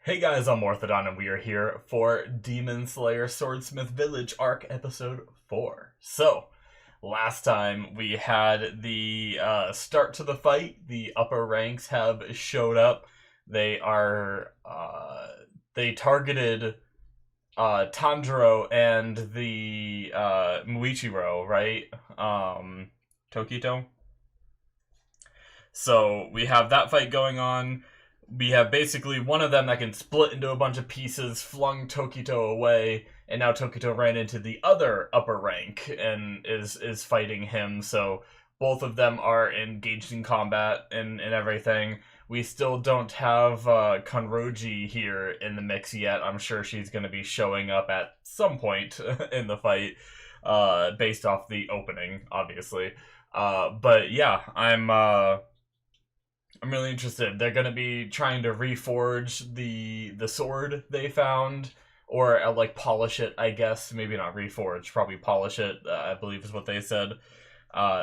Hey guys, I'm Morthadon, and we are here for Demon Slayer Swordsmith Village Arc Episode 4. So, last time we had the start to the fight. The upper ranks have showed up. They are, they targeted Tanjirou and the Muichiro, right? Tokito. So, we have that fight going on. We have basically one of them that can split into a bunch of pieces, flung Tokito away, and now Tokito ran into the other upper rank and is fighting him. So both of them are engaged in combat and everything. We still don't have Kanroji here in the mix yet. I'm sure she's going to be showing up at some point in the fight, based off the opening, obviously. But yeah, I'm really interested. They're gonna be trying to reforge the sword they found, or like polish it. I guess maybe not reforge, probably polish it. I believe is what they said.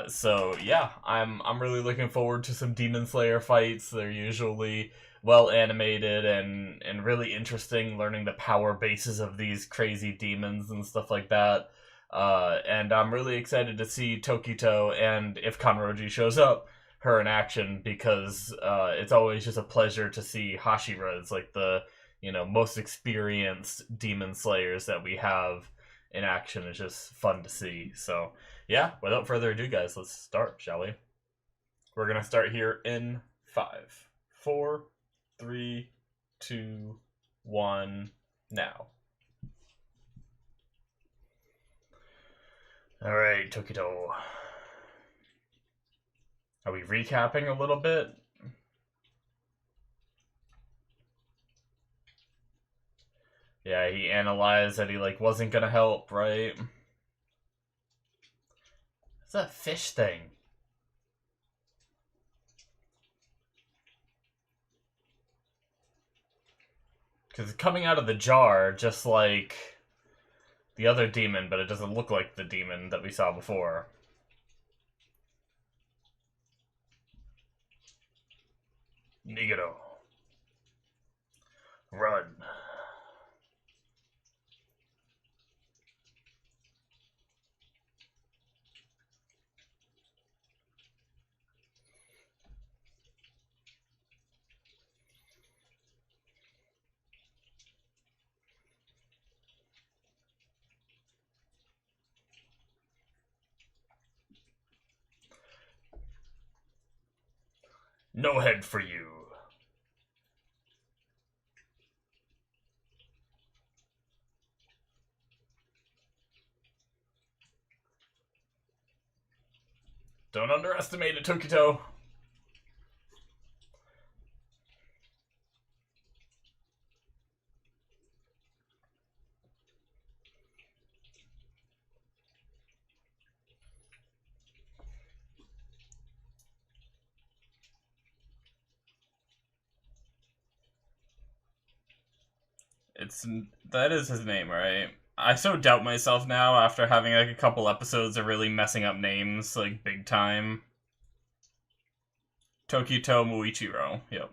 So yeah, I'm really looking forward to some Demon Slayer fights. They're usually well animated and really interesting. Learning the power bases of these crazy demons and stuff like that. And I'm really excited to see Tokito and if Kanroji shows up her in action because it's always just a pleasure to see Hashira as like the most experienced demon slayers that we have in action. It's just fun to see. So yeah, without further ado, guys, let's start, shall we? We're gonna start here in 5, 4, 3, 2, 1, now. All right, Tokito. Are we recapping a little bit? Yeah, he analyzed that he wasn't gonna help, right? What's that fish thing? Because it's coming out of the jar just like the other demon, but it doesn't look like the demon that we saw before. Nigoro. Run. No head for you. Don't underestimate it, Tokito. That is his name, right? I so doubt myself now after having a couple episodes of really messing up names big time. Tokito Muichiro. Yep.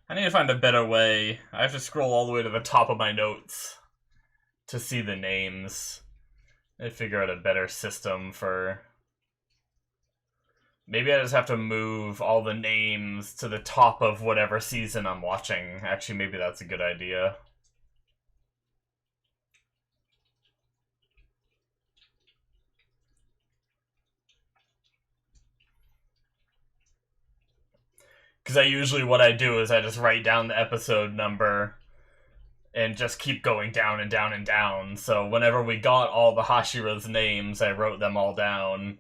I need to find a better way. I have to scroll all the way to the top of my notes to see the names. I figure out a better system for. Maybe I just have to move all the names to the top of whatever season I'm watching. Actually, maybe that's a good idea. Because what I do is I just write down the episode number and just keep going down and down and down. So whenever we got all the Hashira's names, I wrote them all down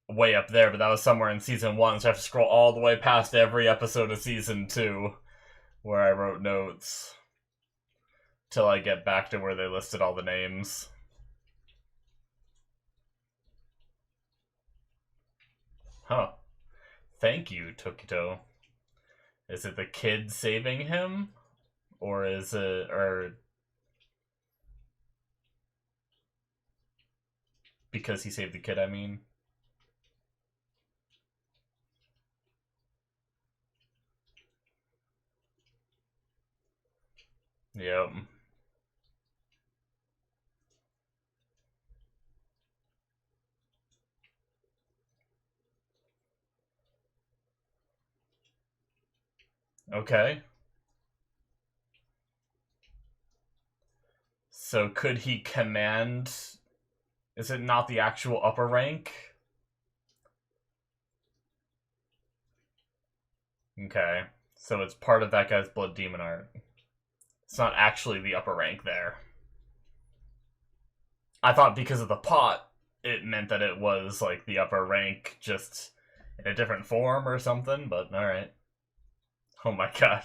way up there, but that was somewhere in season 1, so I have to scroll all the way past every episode of season 2 where I wrote notes till I get back to where they listed all the names. Huh. Thank you, Tokito. Is it the kid saving him? Or is it... because he saved the kid, I mean. Yep. Okay. So could he command... Is it not the actual upper rank? Okay. So it's part of that guy's blood demon art. It's not actually the upper rank there. I thought because of the pot, it meant that it was like the upper rank, just in a different form or something, but alright. Oh my god.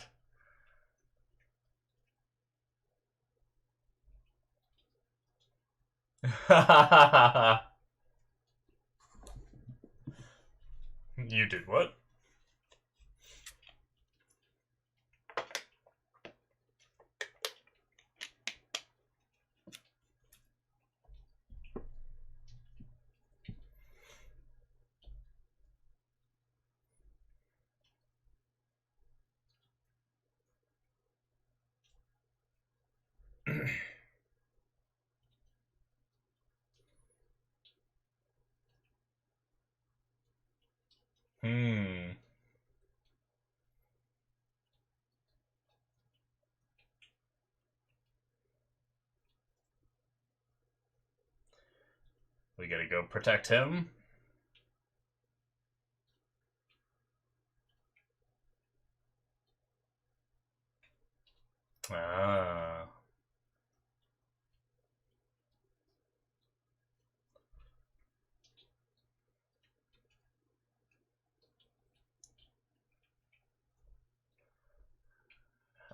You did what? Hmm. We gotta go protect him. Ah.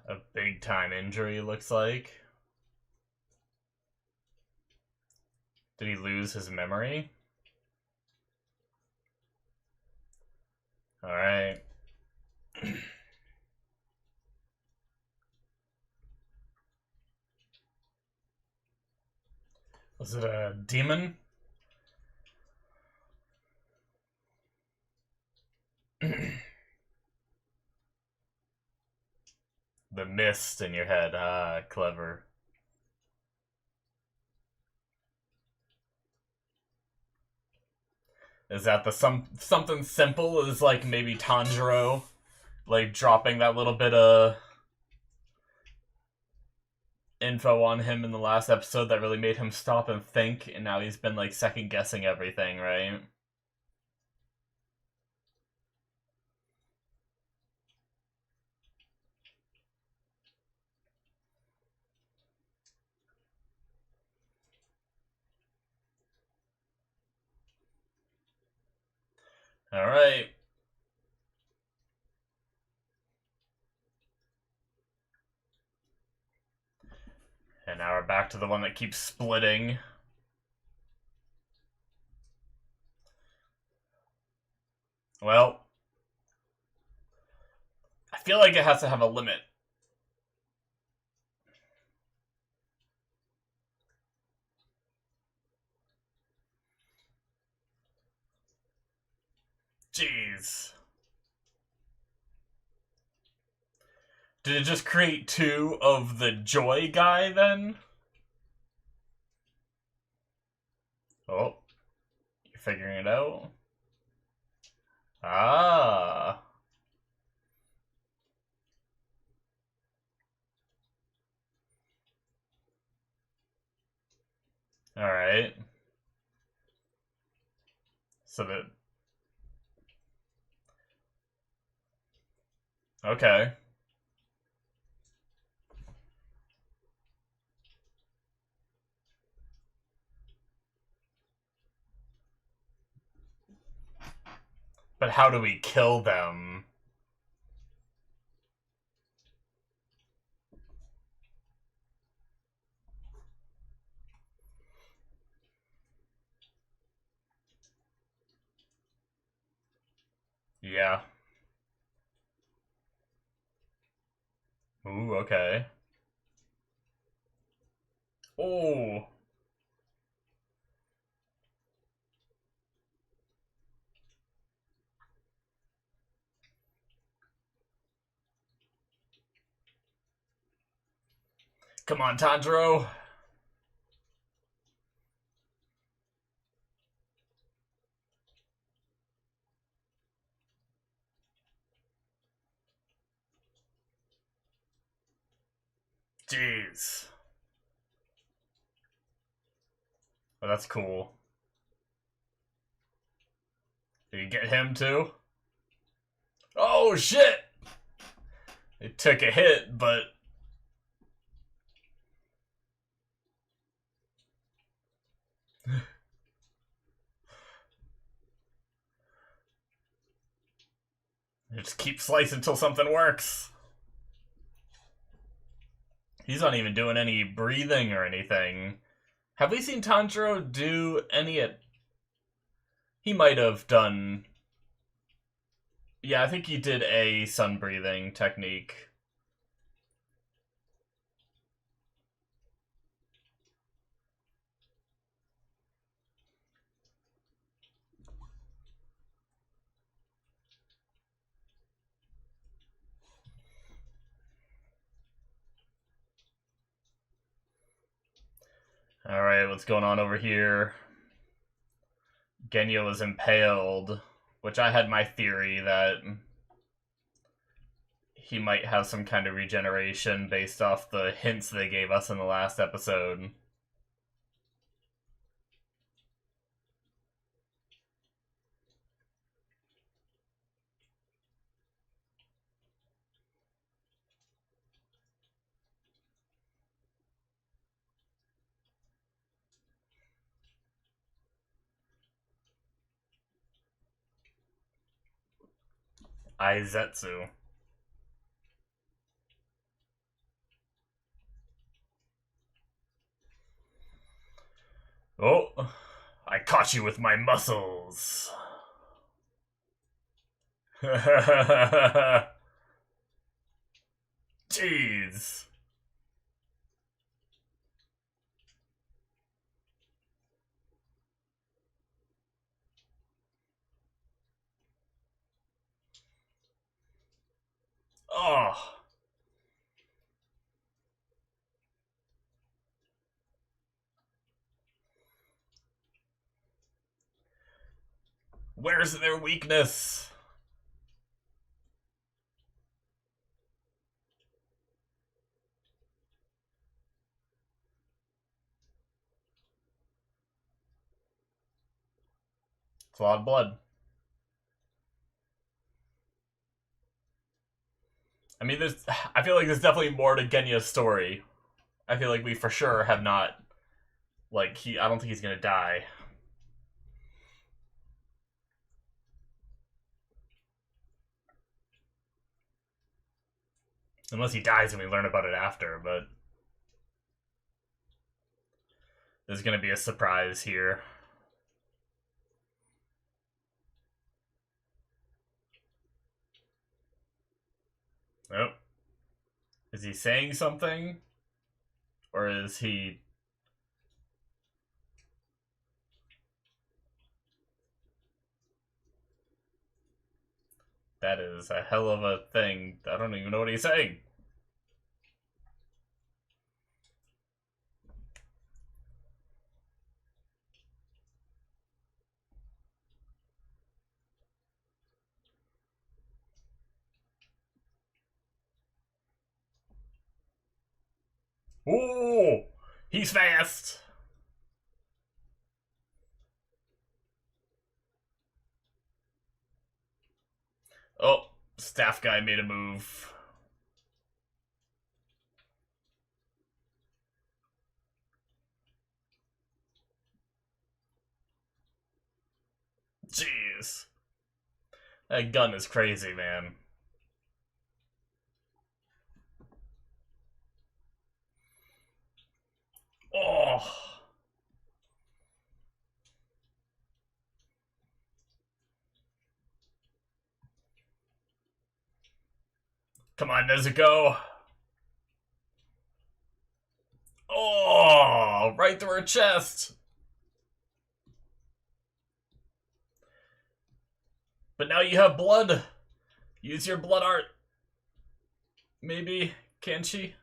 A big time injury, looks like. Did he lose his memory? Alright. Was it a demon? The mist in your head. Ah, clever. Is that the something simple as like maybe Tanjirou, like dropping that little bit of info on him in the last episode that really made him stop and think, and now he's been like second guessing everything, right? All right. And now we're back to the one that keeps splitting. Well, I feel like it has to have a limit. Jeez. Did it just create two of the joy guy then? Oh, you're figuring it out? Ah. Alright. So that... Okay. But how do we kill them? Yeah. Ooh, okay. Oh. Come on, Tanjirou. Jeez. Oh, that's cool. Did you get him too? Oh, shit! It took a hit, but... just keep slicing until something works. He's not even doing any breathing or anything. Have we seen Tanjiro do any... He might have done... Yeah, I think he did a sun breathing technique. Alright, what's going on over here? Genyo was impaled, which I had my theory that he might have some kind of regeneration based off the hints they gave us in the last episode. Aizetsu. Oh, I caught you with my muscles. Jeez. Oh. Where's their weakness? It's a lot of blood. I mean, I feel like there's definitely more to Genya's story. I feel like we for sure have not... Like, I don't think he's gonna die. Unless he dies and we learn about it after, but... There's gonna be a surprise here. Oh. Is he saying something? Or is he... That is a hell of a thing. I don't even know what he's saying. Ooh! He's fast! Oh, staff guy made a move. Jeez. That gun is crazy, man. Oh! Come on, Nezuko. Oh! Right through her chest! But now you have blood. Use your blood art. Maybe. Can she?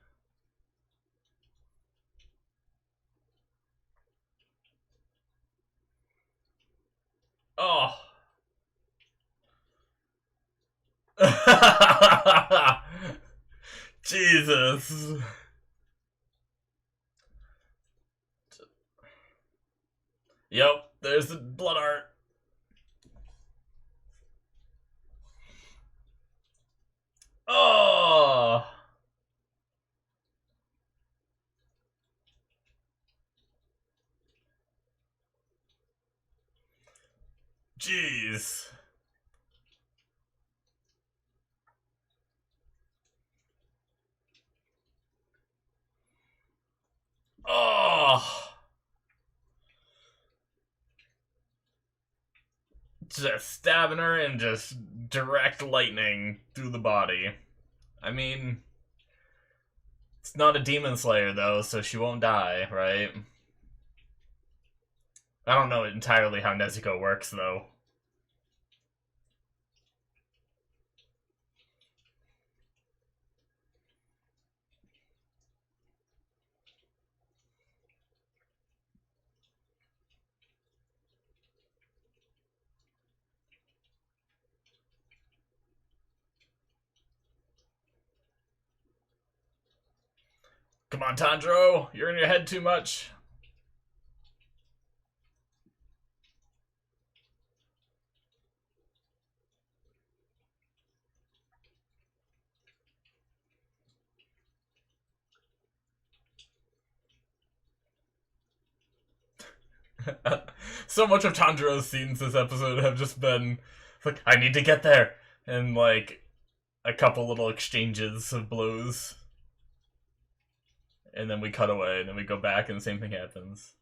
Oh. Jesus. Yep, there's the blood art. Oh. Jeez. Oh. Just stabbing her and just direct lightning through the body. I mean, it's not a demon slayer though, so she won't die, right? I don't know entirely how Nezuko works though. Come on, Tanjirou, you're in your head too much. So much of Tanjirou's scenes this episode have just been like, I need to get there, and like a couple little exchanges of blows, and then we cut away, and then we go back, and the same thing happens.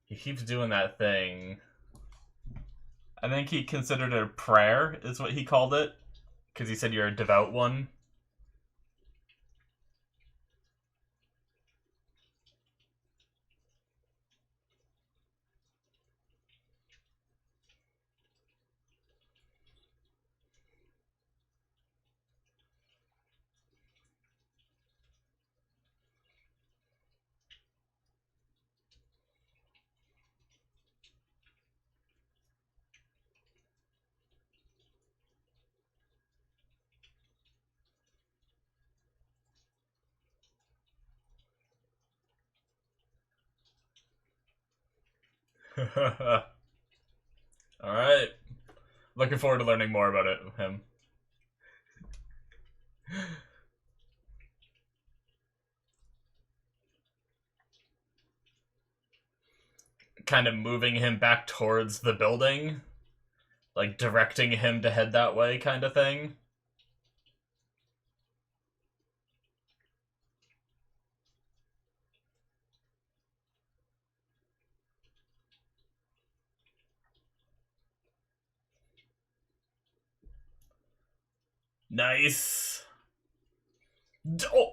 He keeps doing that thing. I think he considered it a prayer, is what he called it, because he said you're a devout one. Alright. Looking forward to learning more about it, him. Kind of moving him back towards the building. Like, directing him to head that way, kind of thing. Nice. Oh!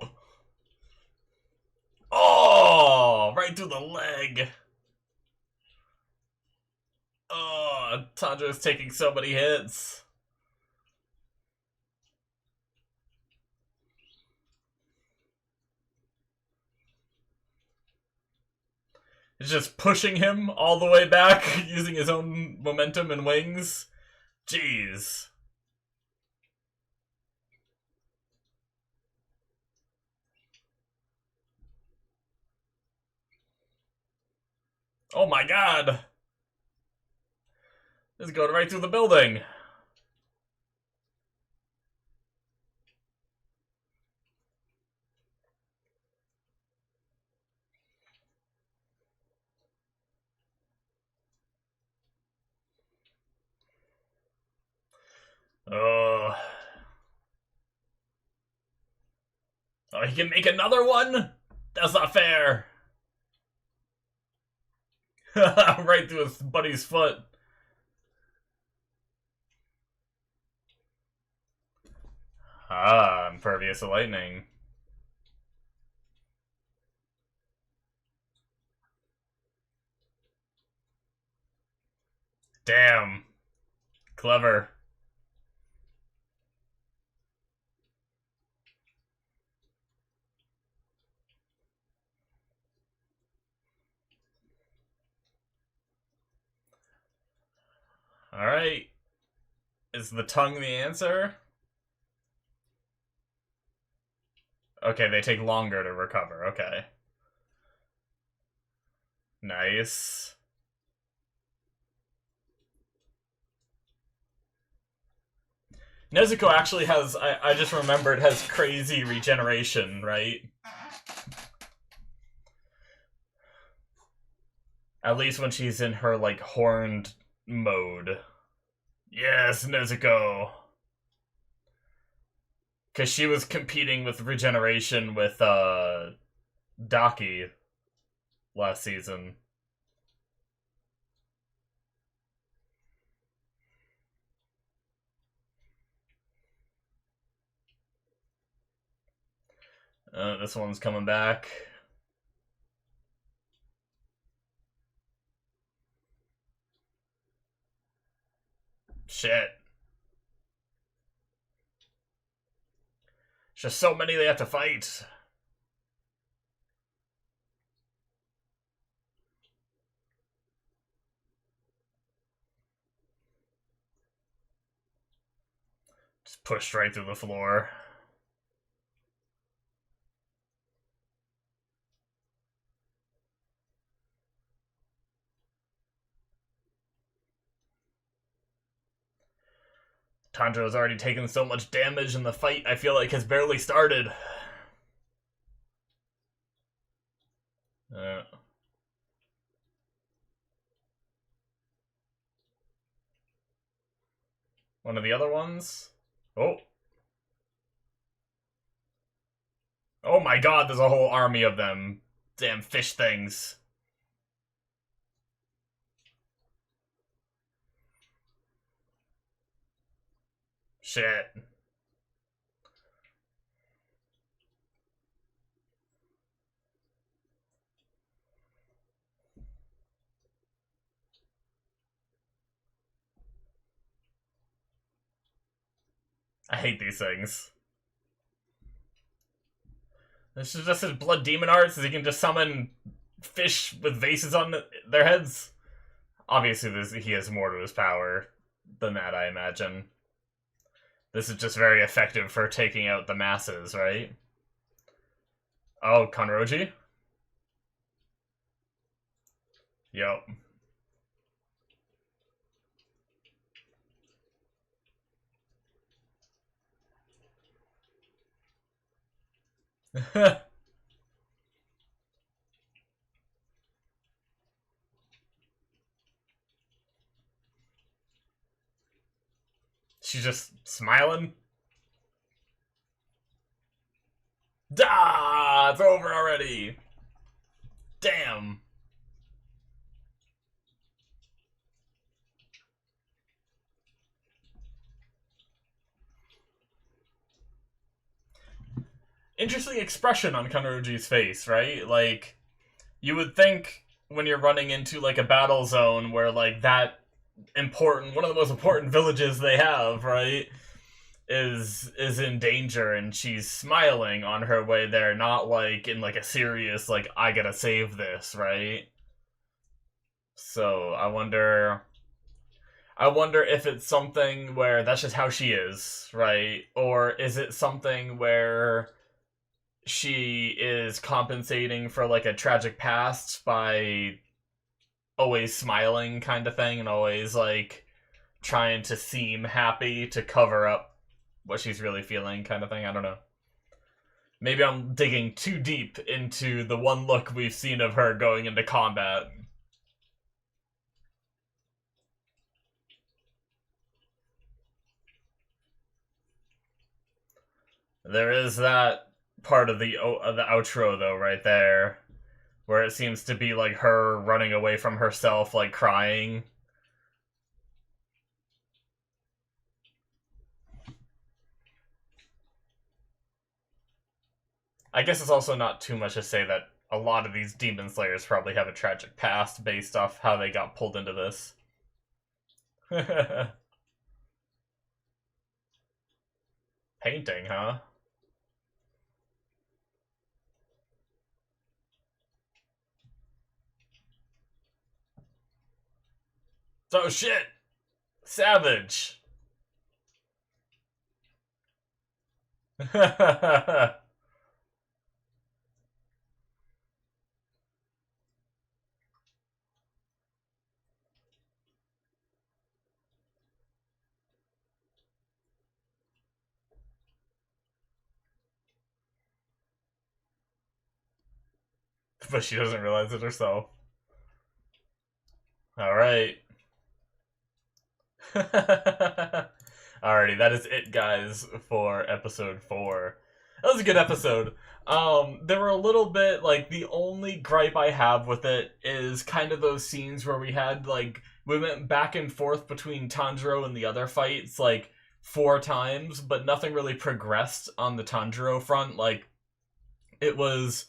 Oh! Right through the leg. Oh, Tanjirou's taking so many hits. It's just pushing him all the way back, using his own momentum and wings. Jeez. Oh my god. This is going right through the building. Oh. Oh, he can make another one? That's not fair. Right through his buddy's foot. Ah, impervious to lightning. Damn. Clever. Alright. Is the tongue the answer? Okay, they take longer to recover. Okay. Nice. Nezuko actually has, I just remembered, has crazy regeneration, right? At least when she's in her, like, horned mode. Yes, Nezuko! Because she was competing with regeneration with, Daki last season. This one's coming back. Shit. There's just so many they have to fight. Just pushed right through the floor. Tanjirou's already taken so much damage, and the fight, I feel like, has barely started. One of the other ones? Oh. Oh my god, there's a whole army of them. Damn fish things. Shit. I hate these things. This is just his blood demon arts, as he can just summon fish with vases on their heads. Obviously, he has more to his power than that, I imagine. This is just very effective for taking out the masses, right? Oh, Kanroji? Yup. She's just smiling. Da! It's over already. Damn. Interesting expression on Kanroji's face, right? Like, you would think when you're running into, like, a battle zone where, like, that important, one of the most important villages they have, right, is in danger, and she's smiling on her way there, not, like, in, like, a serious, like, I gotta save this, right? So, I wonder if it's something where that's just how she is, right? Or is it something where she is compensating for, like, a tragic past by always smiling kind of thing, and always, like, trying to seem happy to cover up what she's really feeling kind of thing? I don't know. Maybe I'm digging too deep into the one look we've seen of her going into combat. There is that part of the outro, though, right there, where it seems to be like her running away from herself, like crying. I guess it's also not too much to say that a lot of these demon slayers probably have a tragic past based off how they got pulled into this. Painting, huh? Oh shit! Savage. But she doesn't realize it herself. All right. Alrighty, that is it, guys, for episode 4. That was a good episode. There were a little bit, like, the only gripe I have with it is kind of those scenes where we had, like, we went back and forth between Tanjirou and the other fights, like, 4 times, but nothing really progressed on the Tanjirou front. Like, it was,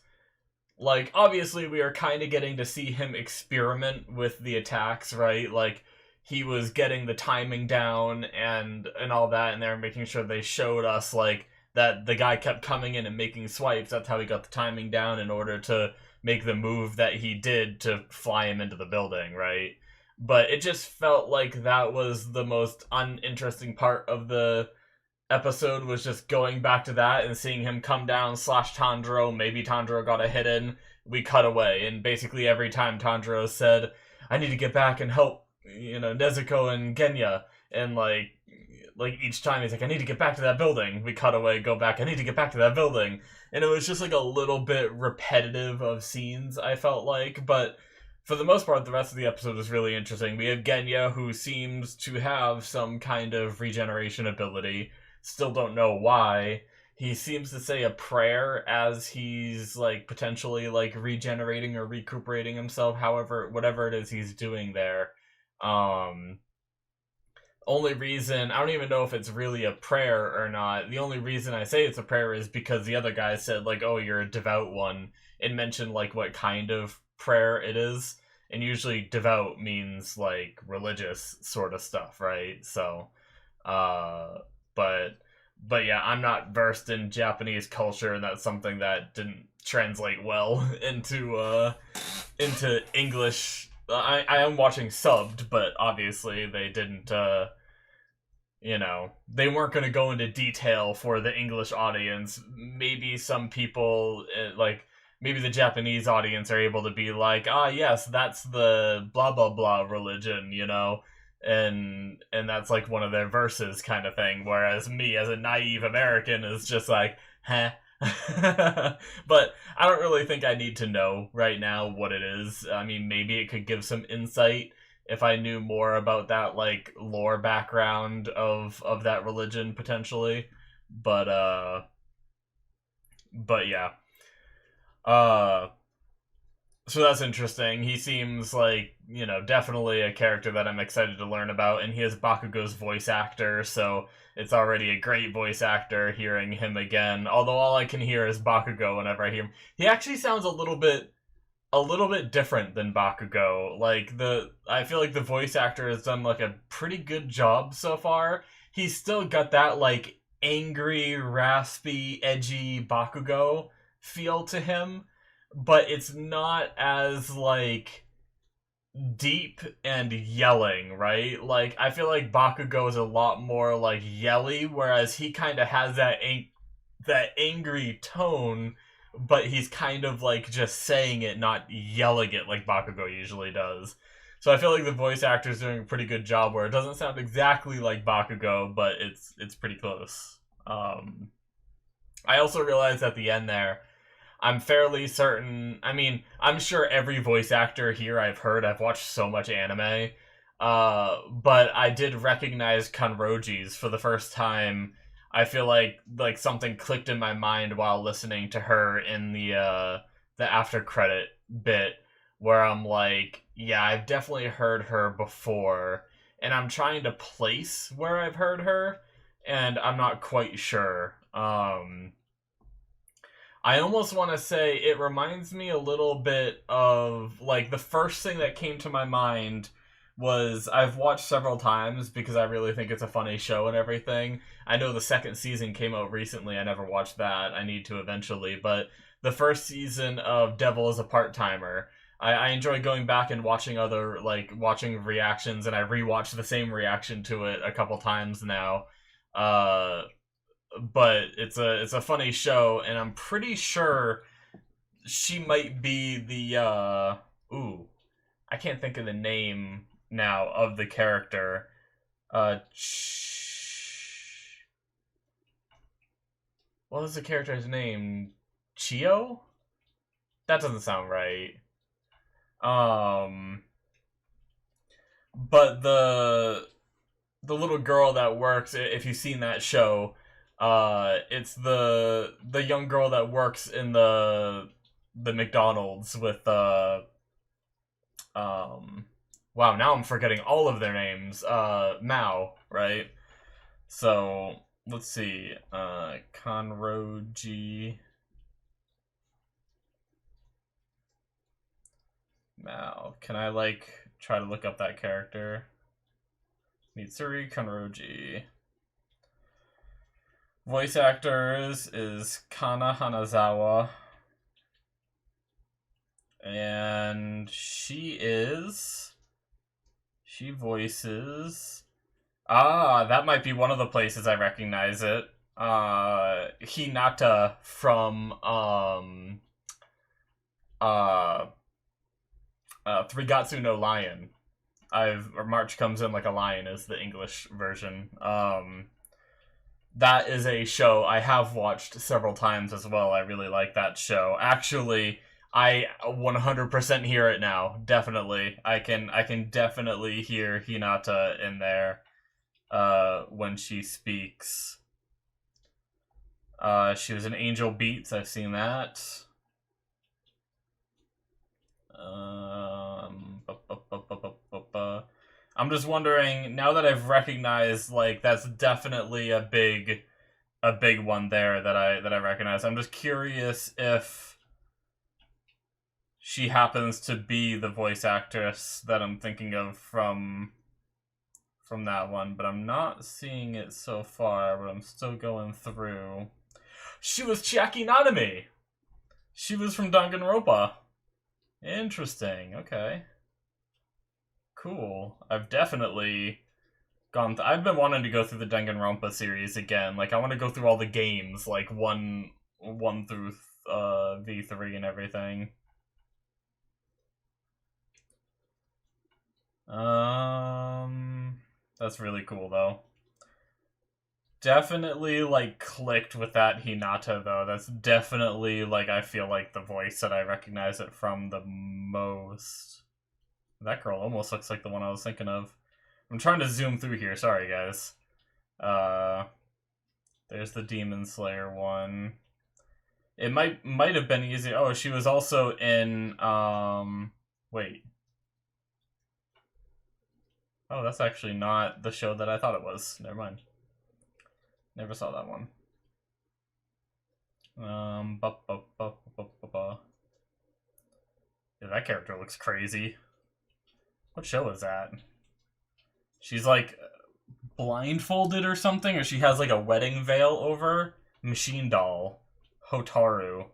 like, obviously we are kind of getting to see him experiment with the attacks, right? Like, he was getting the timing down and all that, and they're making sure they showed us, like, that the guy kept coming in and making swipes. That's how he got the timing down in order to make the move that he did to fly him into the building, right? But it just felt like that was the most uninteresting part of the episode, was just going back to that and seeing him come down, slash Tanjiro. Maybe Tanjiro got a hit in. We cut away, and basically every time Tanjiro said, I need to get back and help, you know, Nezuko and Genya, and like each time he's like, I need to get back to that building. We cut away, go back, I need to get back to that building. And it was just like a little bit repetitive of scenes, I felt like, but for the most part, the rest of the episode was really interesting. We have Genya, who seems to have some kind of regeneration ability. Still don't know why. He seems to say a prayer as he's, like, potentially, like, regenerating or recuperating himself, however, whatever it is he's doing there. Only reason, I don't even know if it's really a prayer or not. The only reason I say it's a prayer is because the other guy said, like, oh, you're a devout one, and mentioned, like, what kind of prayer it is. And usually devout means, like, religious sort of stuff, right? So, but yeah, I'm not versed in Japanese culture, and that's something that didn't translate well into English. I am watching subbed, but obviously they didn't, you know, they weren't going to go into detail for the English audience. Maybe some people, like, maybe the Japanese audience are able to be like, ah, yes, that's the blah, blah, blah religion, you know? And that's, like, one of their verses kind of thing, whereas me, as a naive American, is just like, huh? But I don't really think I need to know right now what it is. I mean, maybe it could give some insight if I knew more about that, like, lore background of that religion, potentially. But yeah. So that's interesting. He seems like, you know, definitely a character that I'm excited to learn about, and he is Bakugo's voice actor, so it's already a great voice actor hearing him again. Although all I can hear is Bakugo whenever I hear him. He actually sounds a little bit different than Bakugo. Like, I feel like the voice actor has done, like, a pretty good job so far. He's still got that, like, angry, raspy, edgy Bakugo feel to him, but it's not as, like, deep and yelling, right? Like, I feel like Bakugo is a lot more, like, yelly, whereas he kind of has that angry tone, but he's kind of, like, just saying it, not yelling it like Bakugo usually does. So I feel like the voice actor's doing a pretty good job where it doesn't sound exactly like Bakugo, but it's pretty close. I also realized at the end there, I'm fairly certain, I mean, I'm sure every voice actor here I've watched so much anime, but I did recognize Kanroji's for the first time. I feel like something clicked in my mind while listening to her in the after credit bit, where I'm like, yeah, I've definitely heard her before, and I'm trying to place where I've heard her, and I'm not quite sure. I almost want to say it reminds me a little bit of, like, the first thing that came to my mind was, I've watched several times because I really think it's a funny show and everything. I know the second season came out recently. I never watched that. I need to eventually. But the first season of Devil is a Part-Timer, I enjoy going back and watching watching reactions, and I rewatched the same reaction to it a couple times now. Uh, but it's a funny show, and I'm pretty sure she might be the ooh, I can't think of the name now of the character. Uh, what was the character's name? Chio? That doesn't sound right. Um, but the little girl that works, if you've seen that show, it's the young girl that works in the McDonald's with wow, now I'm forgetting all of their names. Mao, right? So let's see. Kanroji Mao. Can I try to look up that character? Mitsuri Kanroji. Voice actors is Kana Hanazawa. And she voices... Ah, that might be one of the places I recognize it. Hinata from, Threegatsu no Lion. March Comes In Like a Lion is the English version. That is a show I have watched several times as well. I really like that show. Actually, I 100% hear it now. Definitely. I can definitely hear Hinata in there when she speaks. She was in Angel Beats. I've seen that. I'm just wondering, now that I've recognized, that's definitely a big one there that I recognize. I'm just curious if she happens to be the voice actress that I'm thinking of from that one, but I'm not seeing it so far, but I'm still going through. She was Chiaki Nanami! She was from Danganronpa. Interesting, okay. Cool. I've definitely gone... I've been wanting to go through the Danganronpa series again. I want to go through all the games, 1 through V3 and everything. That's really cool, though. Definitely, clicked with that Hinata, though. That's definitely, I feel like the voice that I recognize it from the most. That girl almost looks like the one I was thinking of. I'm trying to zoom through here. Sorry, guys. There's the Demon Slayer one. It might have been easy. Oh, she was also in, wait. Oh, that's actually not the show that I thought it was. Never mind. Never saw that one. Yeah, that character looks crazy. What show is that? She's blindfolded or something, or she has a wedding veil over. Machine Doll. Hotaru.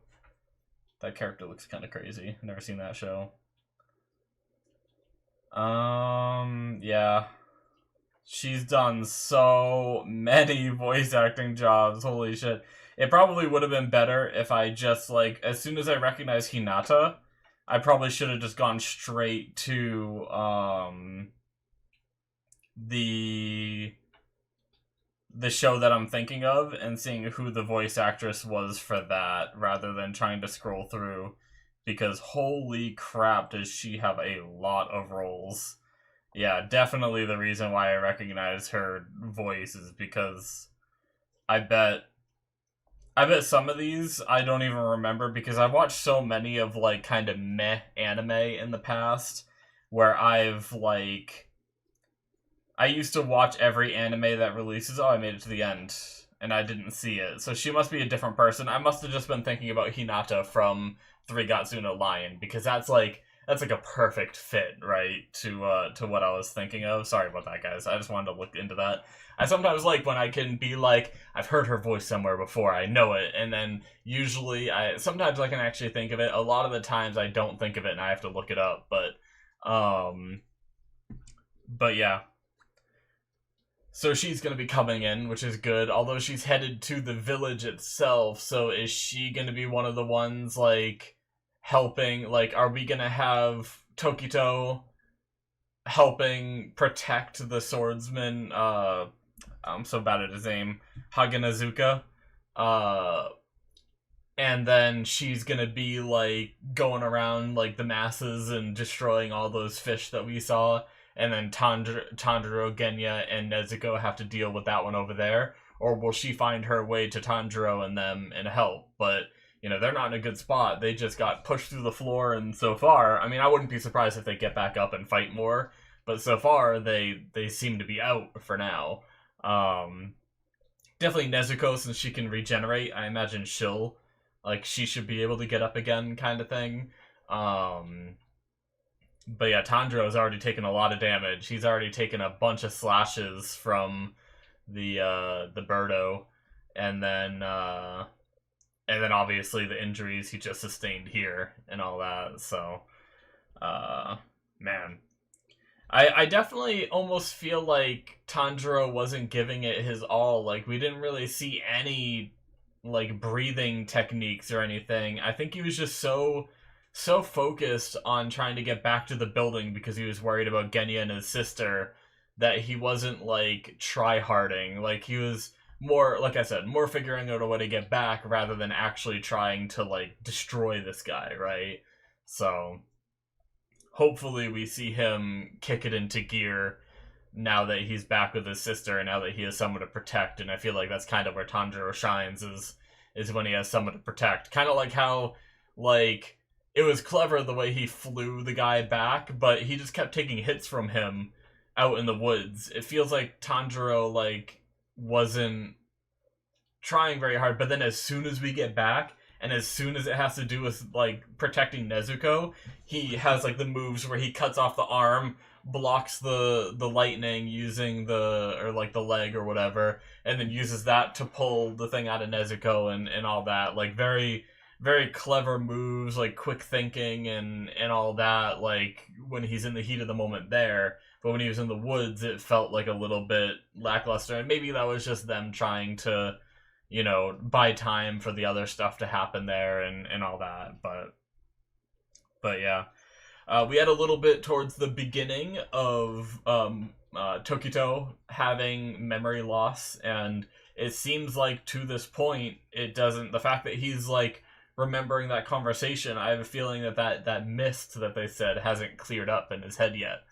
That character looks kind of crazy. Never seen that show. Yeah. She's done so many voice acting jobs. Holy shit. It probably would have been better if I just, as soon as I recognized Hinata, I probably should have just gone straight to, the show that I'm thinking of and seeing who the voice actress was for that, rather than trying to scroll through, because holy crap does she have a lot of roles. Yeah, definitely the reason why I recognize her voice is because I bet some of these I don't even remember, because I've watched so many of kind of meh anime in the past where I've I used to watch every anime that releases. Oh, I made it to the end and I didn't see it. So she must be a different person. I must have just been thinking about Hinata from Threegatsu no Lion, because that's a perfect fit, right, to what I was thinking of. Sorry about that, guys. I just wanted to look into that. I sometimes like when I can be like, I've heard her voice somewhere before, I know it, and then usually sometimes I can actually think of it. A lot of the times I don't think of it and I have to look it up, but yeah. So she's going to be coming in, which is good, although she's headed to the village itself. So is she going to be one of the ones, like, helping? Like, are we going to have Tokito helping protect the swordsman? I'm so bad at his name. Haganazuka. And then she's going to be, like, going around, like, the masses and destroying all those fish that we saw. And then Tanjirou, Genya, and Nezuko have to deal with that one over there? Or will she find her way to Tanjirou and them and help? But, they're not in a good spot. They just got pushed through the floor, and so far, I mean, I wouldn't be surprised if they get back up and fight more. But so far, they seem to be out for now. Definitely Nezuko, since she can regenerate. I imagine she should be able to get up again, kind of thing. But yeah, Tanjirou's already taken a lot of damage. He's already taken a bunch of slashes from the Birdo, and then obviously the injuries he just sustained here and all that. So, man, I definitely almost feel like Tanjiro wasn't giving it his all. Like, we didn't really see any, like, breathing techniques or anything. I think he was just so focused on trying to get back to the building because he was worried about Genya and his sister that he wasn't, like, try-harding. Like, he was more, like I said, more figuring out a way to get back rather than actually trying to, like, destroy this guy, right? So, hopefully we see him kick it into gear now that he's back with his sister and now that he has someone to protect. And I feel like that's kind of where Tanjiro shines, is when he has someone to protect. Kind of like how, like, it was clever the way he flew the guy back, but he just kept taking hits from him out in the woods. It feels like Tanjiro, like, wasn't trying very hard, but then as soon as we get back, and as soon as it has to do with, like, protecting Nezuko, he has, like, the moves where he cuts off the arm, blocks the lightning using the leg or whatever, and then uses that to pull the thing out of Nezuko and all that. Like, very, very clever moves, like, quick thinking and all that, like, when he's in the heat of the moment there. But when he was in the woods, it felt like a little bit lackluster, and maybe that was just them trying to, buy time for the other stuff to happen there and all that. But yeah. We had a little bit towards the beginning of Tokito having memory loss, and it seems like to this point, the fact that he's, like, remembering that conversation, I have a feeling that mist that they said hasn't cleared up in his head yet.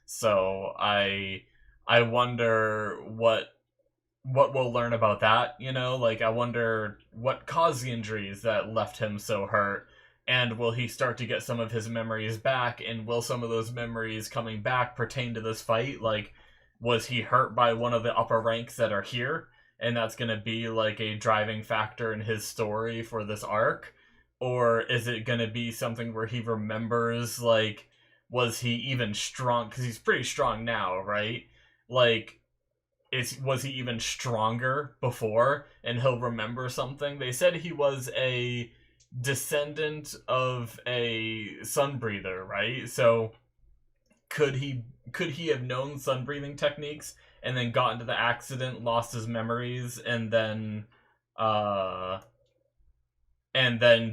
So I wonder what we'll learn about that, like, I wonder what caused the injuries that left him so hurt, and will he start to get some of his memories back, and will some of those memories coming back pertain to this fight? Like, was he hurt by one of the upper ranks that are here, and that's going to be, like, a driving factor in his story for this arc? Or is it going to be something where he remembers, like, was he even strong? Because he's pretty strong now, right? Like, was he even stronger before, and he'll remember something? They said he was a descendant of a sun breather, right? So could he have known sun breathing techniques and then got into the accident, lost his memories, and then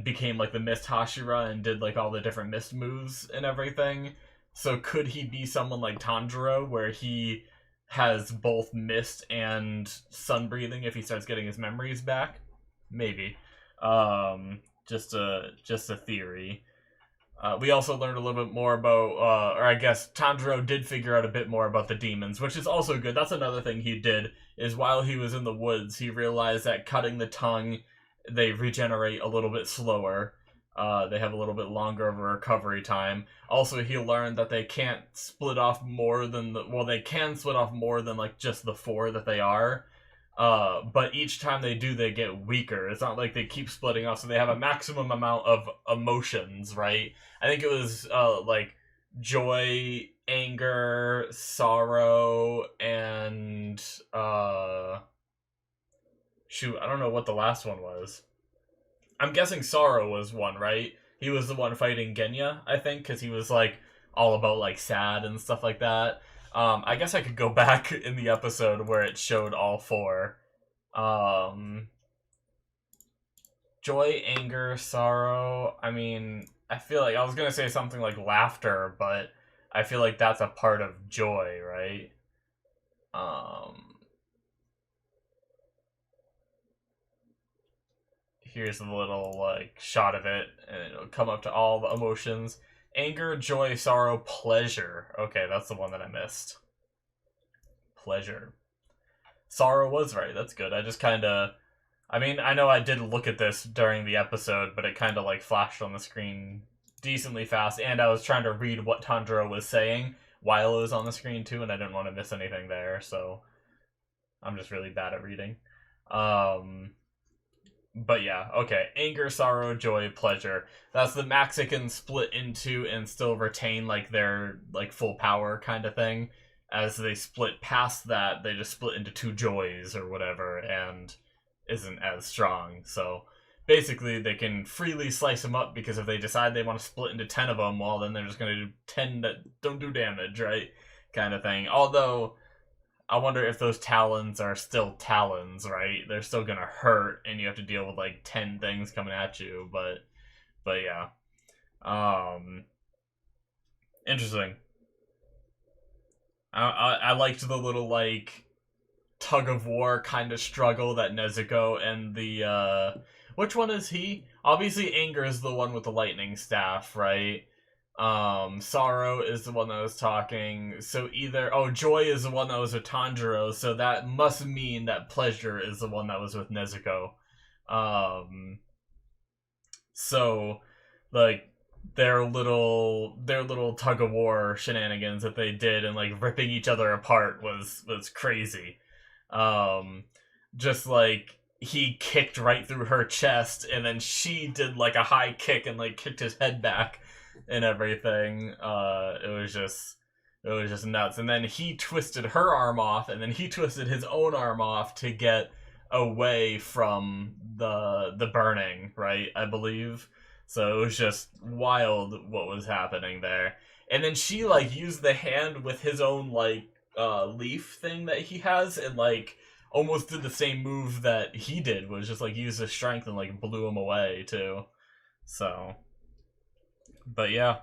became, like, the Mist Hashira and did, like, all the different mist moves and everything? So could he be someone like Tanjiro, where he has both mist and sun breathing if he starts getting his memories back? Maybe. Just a theory. We also learned a little bit more about, or I guess Tanjiro did figure out a bit more about the demons, which is also good. That's another thing he did, is while he was in the woods, he realized that cutting the tongue, they regenerate a little bit slower. They have a little bit longer of a recovery time. Also, he learned that they can't split off more than they can split off more than, like, just the 4 that they are. But each time they do, they get weaker. It's not like they keep splitting off, so they have a maximum amount of emotions, right? I think it was, like, joy, anger, sorrow, and shoot, I don't know what the last one was. I'm guessing sorrow was one, right? He was the one fighting Genya, I think, because he was like all about like sad and stuff like that. I guess I could go back in the episode where it showed all four. Um, joy, anger, sorrow. I mean, I feel like I was gonna say something like laughter, but I feel like that's a part of joy, right? Um, here's a little like shot of it, and it'll come up to all the emotions: anger, joy, sorrow, pleasure. Okay, that's the one that I missed. Pleasure. Sorrow was right. That's good. I just kind of. I mean, I know I did look at this during the episode, but it kind of like flashed on the screen decently fast, and I was trying to read what Tanjirou was saying while it was on the screen too, and I didn't want to miss anything there, so I'm just really bad at reading. But yeah, okay. Anger, sorrow, joy, pleasure. That's the Mexican split into and still retain like their like full power kind of thing. As they split past that, they just split into two joys or whatever, and isn't as strong. So basically, they can freely slice them up because if they decide they want to split into 10 of them, well, then they're just going to do 10 that don't do damage, right? Kind of thing. Although, I wonder if those talons are still talons, right? They're still going to hurt, and you have to deal with like 10 things coming at you, but yeah. Interesting. I liked the little like tug of war kind of struggle that Nezuko and the which one is he? Obviously Anger is the one with the lightning staff, right? Sorrow is the one that was talking. So either Joy is the one that was with Tanjiro, so that must mean that Pleasure is the one that was with Nezuko. So like their little tug of war shenanigans that they did and like ripping each other apart was crazy. Um, just like he kicked right through her chest, and then she did like a high kick and like kicked his head back and everything. It was just nuts. And then he twisted her arm off, and then he twisted his own arm off to get away from the burning, right? I believe. So it was just wild what was happening there. And then she like used the hand with his own like leaf thing that he has, and like almost did the same move that he did, was just like use his strength and like blew him away too. So, but yeah,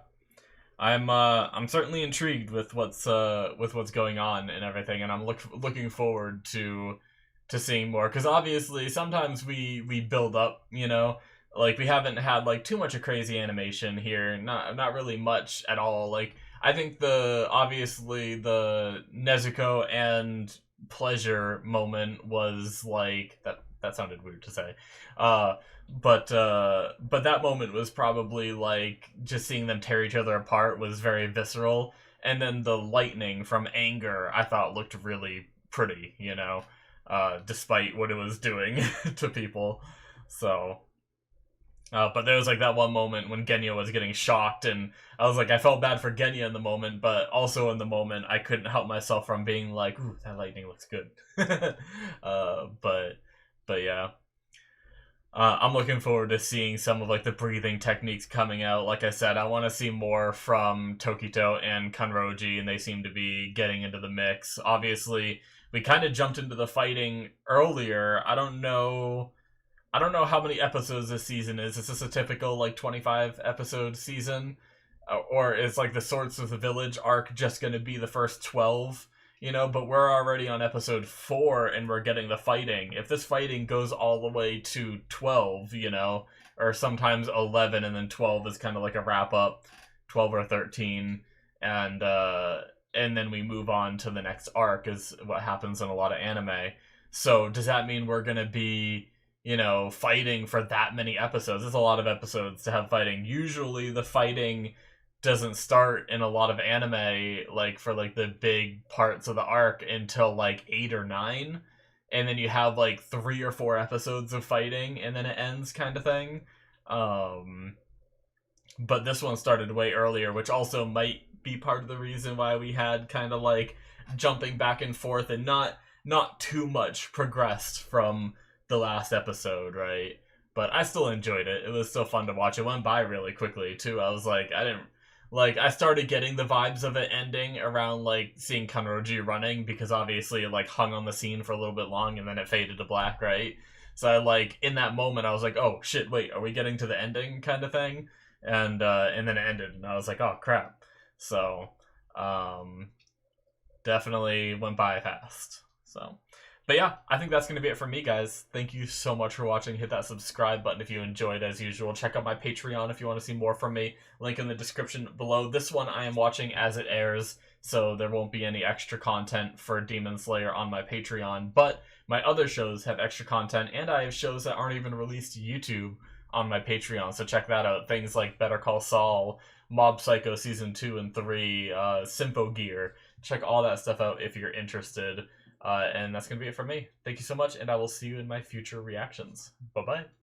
I'm certainly intrigued with what's going on and everything, and I'm looking forward to seeing more, because obviously sometimes we build up, like we haven't had like too much of crazy animation here, not really much at all. Like I think obviously the Nezuko and Pleasure moment was like that sounded weird to say. But that moment was probably like just seeing them tear each other apart was very visceral. And then the lightning from Anger I thought looked really pretty, despite what it was doing to people. So but there was like that one moment when Genya was getting shocked, and I was like, I felt bad for Genya in the moment, but also in the moment I couldn't help myself from being like, ooh, that lightning looks good. But yeah. I'm looking forward to seeing some of like the breathing techniques coming out. Like I said, I want to see more from Tokito and Kanroji, and they seem to be getting into the mix. Obviously, we kind of jumped into the fighting earlier. I don't know how many episodes this season is. Is this a typical like 25 episode season, or is like the Swords of the Village arc just going to be the first 12? But we're already on episode 4 and we're getting the fighting. If this fighting goes all the way to 12, or sometimes 11 and then 12 is kind of like a wrap up, 12 or 13, and then we move on to the next arc is what happens in a lot of anime. So does that mean we're going to be fighting for that many episodes? There's a lot of episodes to have fighting. Usually the fighting doesn't start in a lot of anime, like for like the big parts of the arc, until like 8 or 9, and then you have like 3 or 4 episodes of fighting and then it ends, kind of thing. But this one started way earlier, which also might be part of the reason why we had kind of like jumping back and forth and not too much progressed from the last episode, right? But I still enjoyed it. It was still fun to watch. It went by really quickly too. I was like, I didn't like I started getting the vibes of it ending around like seeing Kanroji running, because obviously it like hung on the scene for a little bit long and then it faded to black, right? So I like in that moment I was like, oh shit, wait, are we getting to the ending kind of thing? And then it ended and I was like, oh crap. So definitely went by fast. So, but yeah, I think that's going to be it for me, guys. Thank you so much for watching. Hit that subscribe button if you enjoyed, as usual. Check out my Patreon if you want to see more from me. Link in the description below. This one I am watching as it airs, so there won't be any extra content for Demon Slayer on my Patreon. But my other shows have extra content, and I have shows that aren't even released to YouTube on my Patreon, so check that out. Things like Better Call Saul, Mob Psycho Season 2 and 3, Symphogear. Check all that stuff out if you're interested. And that's going to be it for me. Thank you so much, and I will see you in my future reactions. Bye-bye.